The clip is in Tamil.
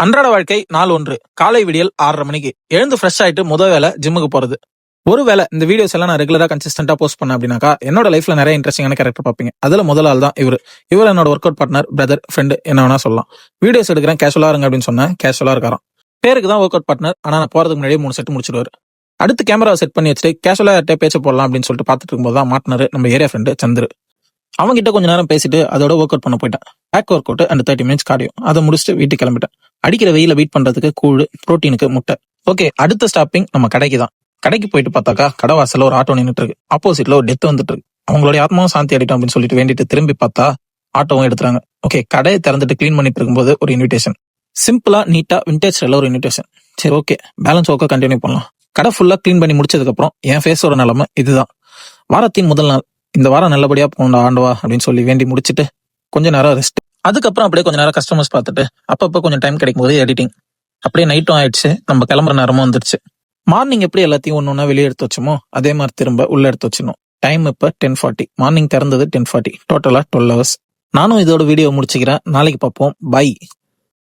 அன்றாட வாழ்க்கை நாள் ஒன்று. காலை விடியல் 6:30 மணிக்கு எழுந்து ஃப்ரெஷ் ஆயிட்டு முதல் வேலை ஜிம்முக்கு போறது. ஒருவேளை இந்த வீடியோஸ் எல்லாம் நான் ரெகுலரா கன்சிஸ்டன்டா போஸ்ட் பண்ணேன் அப்படின்னாக்கா என்னோட லைஃப்ல நிறைய இன்ட்ரெஸ்டிங்கான கேரக்டர் பார்ப்பீங்க. அதுல முதல் ஆள் தான் இவர். என்னோட work out partner, brother, friend என்ன வேணா சொல்லலாம். வீடியோஸ் எடுக்கிறேன் கேஷுவலா இருங்க அப்படின்னு சொன்னா கேஷுவலா இருக்காராம். பேருக்கு தான் ஒர்க் அவுட் பார்ட்னர், ஆனா நான் போறதுக்கு முன்னாடியே 3 செட் முடிச்சிடுவாரு. அடுத்து கேமரா செட் பண்ணி வச்சுட்டு கேஷுவலா பேச்ச போடலாம் அப்படின்னு சொல்லிட்டு பார்த்துட்டு இருக்கும்போது தான் மாட்டினாரு நம்ம ஏரியா ஃப்ரெண்டு சந்திரு. அவங்ககிட்ட கொஞ்ச நேரம் பேசிட்டு அதோட ஒர்க் அவுட் பண்ண போயிட்டேன். Back work out and 30 minutes cardio. அதை முடிச்சுட்டு வீட்டுக்கு கிளம்பிட்டேன். அடிக்கிற வெயில பீட் பண்றதுக்கு கூழ், புரோட்டீனுக்கு முட்டை. ஓகே, அடுத்த ஸ்டாப்பிங் நம்ம கடைக்கு தான். கடைக்கு போயிட்டு பார்த்தாக்கா கடை வாசல்ல ஒரு ஆட்டோ நின்றுட்டு இருக்கு. ஆப்போசிட்ல ஒரு டெத் வந்துட்டு இருக்கு. அவங்களுடைய ஆத்மாவும் சாந்தி அடிட்டோம் அப்படின்னு சொல்லிட்டு வேண்டிட்டு திரும்பி பார்த்தா ஆட்டோவும் எடுத்துறாங்க. ஓகே, கடையை திறந்துட்டு கிளீன் பண்ணிட்டு இருக்கும்போது ஒரு இன்விடேஷன். சிம்பிளா நீட்டா விண்டேஜ் ஸ்டைல்ல ஒரு இன்விடேஷன். சரி, ஓகே, பேலன்ஸ் ஒர்க்கை கண்டினியூ பண்ணலாம். கடை ஃபுல்லா கிளீன் பண்ணி முடிச்சதுக்கு அப்புறம் என் ஃபேஸோட நிலைமை இதுதான். வாரத்தின் முதல் நாள். இந்த வாரம் நல்லபடியா போண்டா ஆண்டவா அப்படின்னு சொல்லி வேண்டி முடிச்சுட்டு கொஞ்ச நேரம் ரெஸ்ட். அதுக்கப்புறம் அப்படியே கொஞ்ச நேரம் கஸ்டமர்ஸ் பார்த்துட்டு அப்பப்போ கொஞ்சம் டைம் கிடைக்கும் போது எடிட்டிங். அப்படியே நைட்டும் ஆயிடுச்சு. நம்ம கிளம்புற நேரமும் வந்துருச்சு. மார்னிங் எப்படி எல்லாத்தையும் ஒன்னொன்னா வெளியே எடுத்து வச்சோமோ அதே மாதிரி திரும்ப உள்ள எடுத்து வச்சிடணும். டைம் இப்ப 10:40. மார்னிங் திறந்தது 10:40. டோட்டலா 12 hours. நானும் இதோட வீடியோ முடிச்சுக்கிறேன். நாளைக்கு பார்ப்போம். பை.